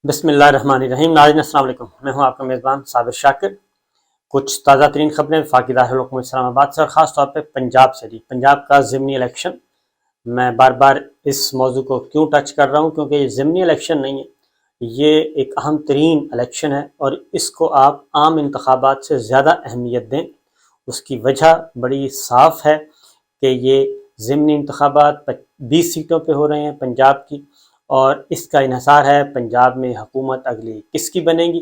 بسم اللہ الرحمن الرحیم۔ ناظرین السلام علیکم، میں ہوں آپ کا میزبان صابر شاکر۔ کچھ تازہ ترین خبریں وفاقی دارالحکومت اسلام آباد سے اور خاص طور پہ پنجاب سے پنجاب کا ضمنی الیکشن۔ میں بار بار اس موضوع کو کیوں ٹچ کر رہا ہوں؟ کیونکہ یہ ضمنی الیکشن نہیں ہے، یہ ایک اہم ترین الیکشن ہے اور اس کو آپ عام انتخابات سے زیادہ اہمیت دیں۔ اس کی وجہ بڑی صاف ہے کہ یہ ضمنی انتخابات 20 سیٹوں پہ ہو رہے ہیں پنجاب کی، اور اس کا انحصار ہے پنجاب میں حکومت اگلی کس کی بنے گی،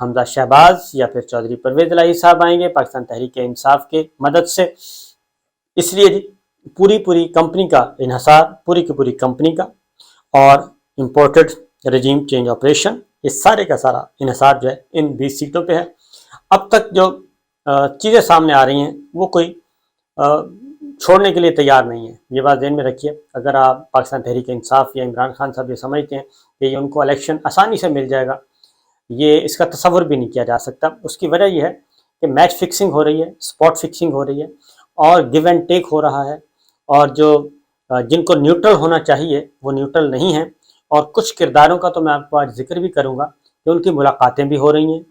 حمزہ شہباز یا پھر چودھری پرویز الہی صاحب آئیں گے پاکستان تحریک انصاف کے مدد سے۔ اس لیے پوری کمپنی کا انحصار، پوری کی پوری کمپنی کا اور امپورٹڈ رجیم چینج آپریشن، یہ سارے کا سارا انحصار جو ہے ان 20 سیٹوں پہ ہے۔ اب تک جو چیزیں سامنے آ رہی ہیں وہ کوئی چھوڑنے کے لیے تیار نہیں ہے، یہ بات ذہن میں رکھیے۔ اگر آپ پاکستان تحریک انصاف یا عمران خان صاحب یہ سمجھتے ہیں کہ یہ ان کو الیکشن آسانی سے مل جائے گا، یہ اس کا تصور بھی نہیں کیا جا سکتا۔ اس کی وجہ یہ ہے کہ میچ فکسنگ ہو رہی ہے، سپاٹ فکسنگ ہو رہی ہے اور گیو اینڈ ٹیک ہو رہا ہے، اور جو جن کو نیوٹرل ہونا چاہیے وہ نیوٹرل نہیں ہیں، اور کچھ کرداروں کا تو میں آپ کو آج ذکر بھی کروں گا کہ ان کی ملاقاتیں بھی ہو رہی ہیں۔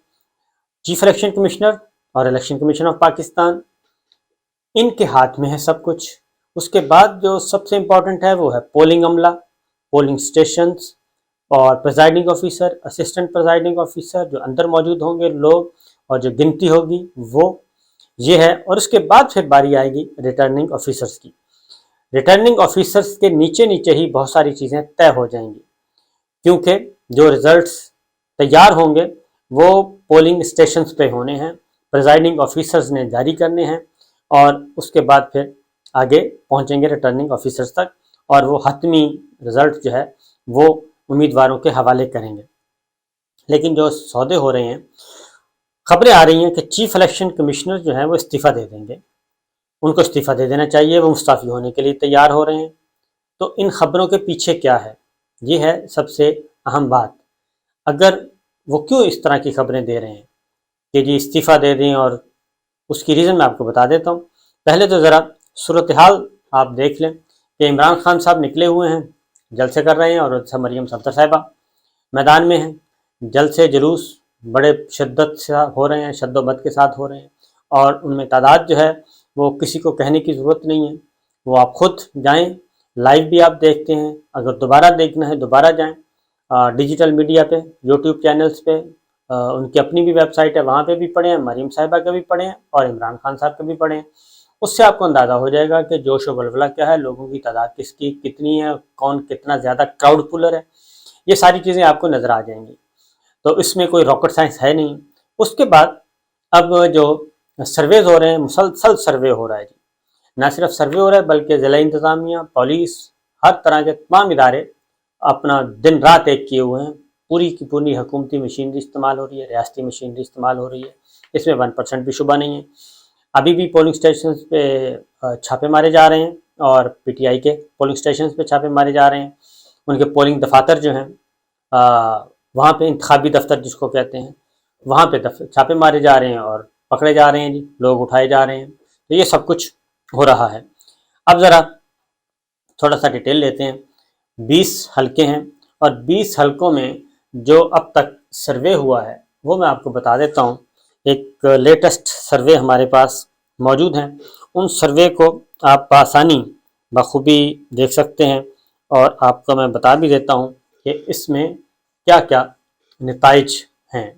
چیف الیکشن کمشنر اور الیکشن کمیشن آف پاکستان، ان کے ہاتھ میں ہے سب کچھ۔ اس کے بعد جو سب سے امپورٹنٹ ہے وہ ہے پولنگ عملہ، پولنگ سٹیشنز اور presiding officer, assistant presiding officer جو اندر موجود ہوں گے لوگ، اور جو گنتی ہوگی وہ یہ ہے۔ اور اس کے بعد پھر باری آئے گی ریٹرننگ آفیسرز کی۔ ریٹرننگ آفیسرز کے نیچے ہی بہت ساری چیزیں طے ہو جائیں گی، کیونکہ جو ریزلٹس تیار ہوں گے وہ پولنگ سٹیشنز پہ ہونے ہیں، پریزائڈنگ آفیسرز نے جاری کرنے ہیں، اور اس کے بعد پھر آگے پہنچیں گے ریٹرننگ آفیسرز تک، اور وہ حتمی رزلٹ جو ہے وہ امیدواروں کے حوالے کریں گے۔ لیکن جو سودے ہو رہے ہیں، خبریں آ رہی ہیں کہ چیف الیکشن کمشنر جو ہیں وہ استعفیٰ دے دیں گے، ان کو استعفیٰ دے دینا چاہیے، وہ مستعفی ہونے کے لیے تیار ہو رہے ہیں۔ تو ان خبروں کے پیچھے کیا ہے؟ یہ ہے سب سے اہم بات۔ اگر وہ کیوں اس طرح کی خبریں دے رہے ہیں کہ جی استعفیٰ دے دیں، اور اس کی ریزن میں آپ کو بتا دیتا ہوں۔ پہلے تو ذرا صورتحال آپ دیکھ لیں کہ عمران خان صاحب نکلے ہوئے ہیں، جلسے کر رہے ہیں، اور مریم صفدر صاحبہ میدان میں ہیں۔ جلسے جلوس بڑے شدت سے ہو رہے ہیں، شد و بد کے ساتھ ہو رہے ہیں، اور ان میں تعداد جو ہے وہ کسی کو کہنے کی ضرورت نہیں ہے، وہ آپ خود جائیں، لائیو بھی آپ دیکھتے ہیں، اگر دوبارہ دیکھنا ہے دوبارہ جائیں، ڈیجیٹل میڈیا پہ، یوٹیوب چینلز پہ، ان کی اپنی بھی ویب سائٹ ہے، وہاں پہ بھی پڑھیں، مریم صاحبہ کے بھی پڑھیں اور عمران خان صاحب کے بھی پڑھیں۔ اس سے آپ کو اندازہ ہو جائے گا کہ جوش و ولولہ کیا ہے، لوگوں کی تعداد کس کی کتنی ہے، کون کتنا زیادہ کراؤڈ پولر ہے، یہ ساری چیزیں آپ کو نظر آ جائیں گی۔ تو اس میں کوئی راکٹ سائنس ہے نہیں۔ اس کے بعد اب جو سرویز ہو رہے ہیں، مسلسل سروے ہو رہا ہے جی، نہ صرف سروے ہو رہا ہے بلکہ ضلع انتظامیہ، پولیس، ہر طرح کے تمام ادارے اپنا دن رات ایک کیے ہوئے ہیں۔ پوری کی پوری حکومتی مشینری استعمال ہو رہی ہے، ریاستی مشینری استعمال ہو رہی ہے، اس میں 1% بھی شبہ نہیں ہے۔ ابھی بھی پولنگ سٹیشنز پہ چھاپے مارے جا رہے ہیں، اور پی ٹی آئی کے پولنگ سٹیشنز پہ چھاپے مارے جا رہے ہیں۔ ان کے پولنگ دفاتر جو ہیں، وہاں پہ انتخابی دفتر جس کو کہتے ہیں، وہاں پہ چھاپے مارے جا رہے ہیں اور پکڑے جا رہے ہیں جی، لوگ اٹھائے جا رہے ہیں۔ تو یہ سب کچھ ہو رہا ہے۔ اب ذرا تھوڑا سا ڈیٹیل لیتے ہیں۔ 20 حلقے ہیں، اور 20 حلقوں میں جو اب تک سروے ہوا ہے وہ میں آپ کو بتا دیتا ہوں۔ ایک لیٹسٹ سروے ہمارے پاس موجود ہیں، ان سروے کو آپ بآسانی بخوبی دیکھ سکتے ہیں، اور آپ کو میں بتا بھی دیتا ہوں کہ اس میں کیا کیا نتائج ہیں۔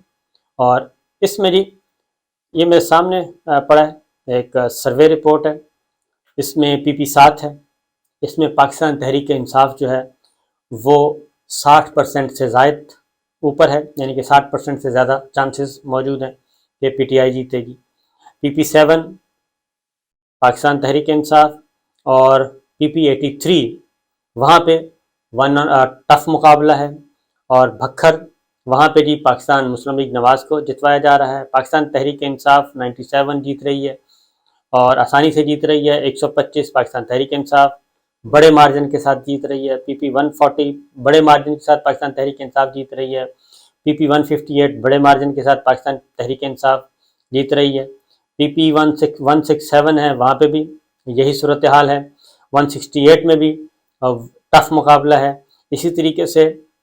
اور اس میں جی یہ میرے سامنے پڑا ہے، ایک سروے رپورٹ ہے، اس میں پی 7 ہے، اس میں پاکستان تحریک انصاف جو ہے وہ 60% سے زائد اوپر ہے، یعنی کہ 60% سے زیادہ چانسز موجود ہیں کہ پی ٹی آئی جیتے گی۔ پی 7 پاکستان تحریک انصاف، اور پی 83 وہاں پہ ٹف مقابلہ ہے، اور بکھر وہاں پہ جی پاکستان مسلم لیگ نواز کو جتوایا جا رہا ہے۔ پاکستان تحریک انصاف 97 جیت رہی ہے، اور آسانی سے جیت رہی ہے۔ 125 پاکستان تحریک انصاف بڑے مارجن کے ساتھ جیت رہی ہے۔ پی 140 بڑے مارجن کے ساتھ پاکستان تحریک انصاف جیت رہی ہے۔ پی 158 بڑے مارجن کے ساتھ پاکستان تحریک انصاف جیت رہی ہے۔ پی 167 ہے، وہاں پہ بھی یہی صورتحال ہے۔ 168 میں بھی ٹف مقابلہ ہے۔ اسی طریقے سے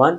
1,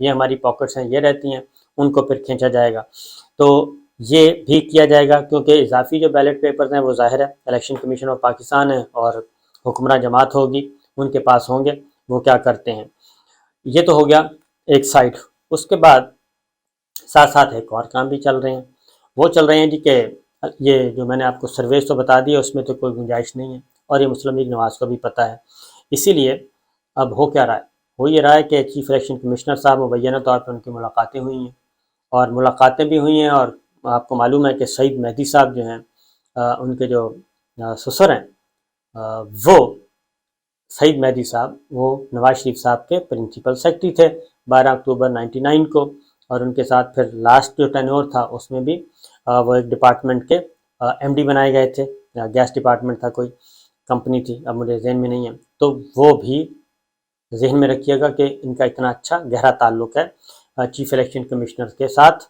یہ ہماری پاکٹس ہیں یہ رہتی ہیں، ان کو پھر کھینچا جائے گا۔ تو یہ بھی کیا جائے گا کیونکہ اضافی جو بیلٹ پیپرز ہیں وہ ظاہر ہے الیکشن کمیشن آف پاکستان ہے اور حکمراں جماعت ہوگی، ان کے پاس ہوں گے، وہ کیا کرتے ہیں۔ یہ تو ہو گیا ایک سائڈ۔ اس کے بعد ساتھ ساتھ ایک اور کام بھی چل رہے ہیں، وہ چل رہے ہیں جی کہ یہ جو میں نے آپ کو سرویز تو بتا دیا، اس میں تو کوئی گنجائش نہیں ہے اور یہ مسلم لیگ نواز کو بھی پتہ ہے۔ اسی لیے اب ہو کیا رہا ہے، ہو یہ رہا ہے کہ چیف الیکشن کمشنر صاحب مبینہ طور پر ان کی ملاقاتیں ہوئی ہیں، اور ملاقاتیں بھی ہوئی ہیں، اور آپ کو معلوم ہے کہ سعید مہدی صاحب جو ہیں ان کے جو سسر ہیں وہ سعید مہدی صاحب وہ نواز شریف صاحب کے پرنسپل سیکرٹری تھے 12 اکتوبر 99 کو، اور ان کے ساتھ پھر لاسٹ جو ٹینور تھا اس میں بھی وہ ایک ڈپارٹمنٹ کے ایم ڈی بنائے گئے تھے، گیس ڈپارٹمنٹ تھا، کوئی کمپنی تھی، اب مجھے ذہن میں نہیں ہے۔ تو وہ بھی ذہن میں رکھیے گا کہ ان کا اتنا اچھا گہرا تعلق ہے چیف الیکشن کمشنر کے ساتھ،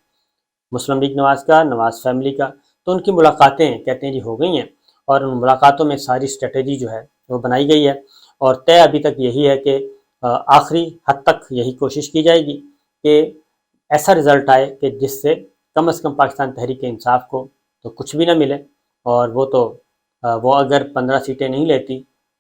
مسلم لیگ نواز کا، نواز فیملی کا۔ تو ان کی ملاقاتیں کہتے ہیں جی ہو گئی ہیں، اور ان ملاقاتوں میں ساری اسٹریٹجی جو ہے وہ بنائی گئی ہے، اور طے ابھی تک یہی ہے کہ آخری حد تک یہی کوشش کی جائے گی کہ ایسا رزلٹ آئے کہ جس سے کم از کم پاکستان تحریک انصاف کو تو کچھ بھی نہ ملے، اور وہ اگر 15 سیٹیں نہیں لیتی،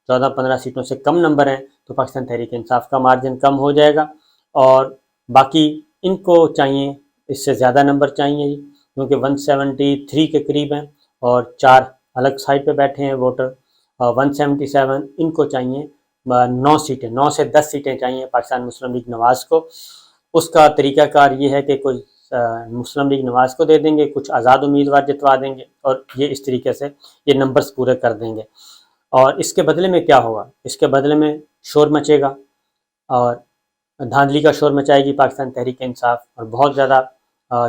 14-15 سیٹوں سے کم نمبر ہیں، تو پاکستان تحریک انصاف کا مارجن کم ہو جائے گا، اور باقی ان کو چاہیے اس سے زیادہ نمبر چاہیے جی، کیونکہ 173 کے قریب ہیں اور 4 الگ سائڈ پہ بیٹھے ہیں ووٹر، 177 ان کو چاہیے 9 سیٹیں، 9 سے 10 سیٹیں چاہیے پاکستان مسلم لیگ نواز کو۔ اس کا طریقہ کار یہ ہے کہ کوئی مسلم لیگ نواز کو دے دیں گے، کچھ آزاد امیدوار جتوا دیں گے، اور یہ اس طریقے سے یہ نمبرز پورے کر دیں گے۔ اور اس کے بدلے میں کیا ہوگا، اس کے بدلے میں شور مچے گا، اور دھاندلی کا شور مچائے گی پاکستان تحریک انصاف، اور بہت زیادہ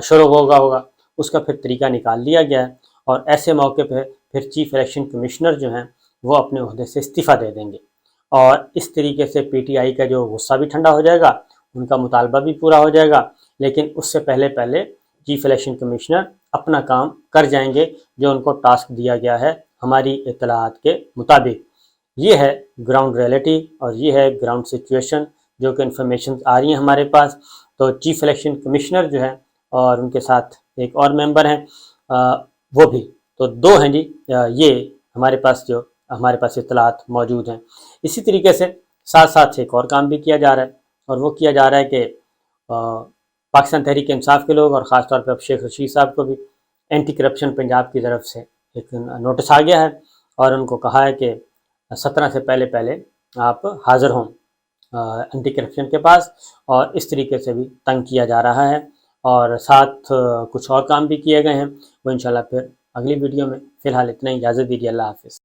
شور و غوغا ہوگا۔ اس کا پھر طریقہ نکال لیا گیا ہے، اور ایسے موقع پہ پھر چیف الیکشن کمشنر جو ہیں وہ اپنے عہدے سے استعفیٰ دے دیں گے، اور اس طریقے سے پی ٹی آئی کا جو غصہ بھی ٹھنڈا ہو جائے گا، ان کا مطالبہ بھی پورا ہو جائے گا، لیکن اس سے پہلے چیف الیکشن کمشنر اپنا کام کر جائیں گے جو ان کو ٹاسک دیا گیا ہے ہماری اطلاعات کے مطابق۔ یہ ہے گراؤنڈ ریئلٹی، اور یہ ہے گراؤنڈ سچویشن جو کہ انفارمیشن آ رہی ہیں ہمارے پاس۔ تو چیف الیکشن کمشنر جو ہیں اور ان کے ساتھ ایک اور ممبر ہیں وہ بھی تو 2 ہیں جی، یہ ہمارے پاس اطلاعات موجود ہیں۔ اسی طریقے سے ساتھ ساتھ ایک اور کام بھی کیا جا رہا ہے، اور وہ کیا جا رہا ہے کہ پاکستان تحریک انصاف کے لوگ، اور خاص طور پہ اب شیخ رشید صاحب کو بھی اینٹی کرپشن پنجاب کی طرف سے ایک نوٹس آ گیا ہے، اور ان کو کہا ہے کہ 17 سے پہلے آپ حاضر ہوں اینٹی کرپشن کے پاس، اور اس طریقے سے بھی تنگ کیا جا رہا ہے، اور ساتھ کچھ اور کام بھی کیے گئے ہیں، وہ انشاءاللہ پھر اگلی ویڈیو میں۔ فی الحال اتنا ہی، اجازت دیجیے، اللہ حافظ۔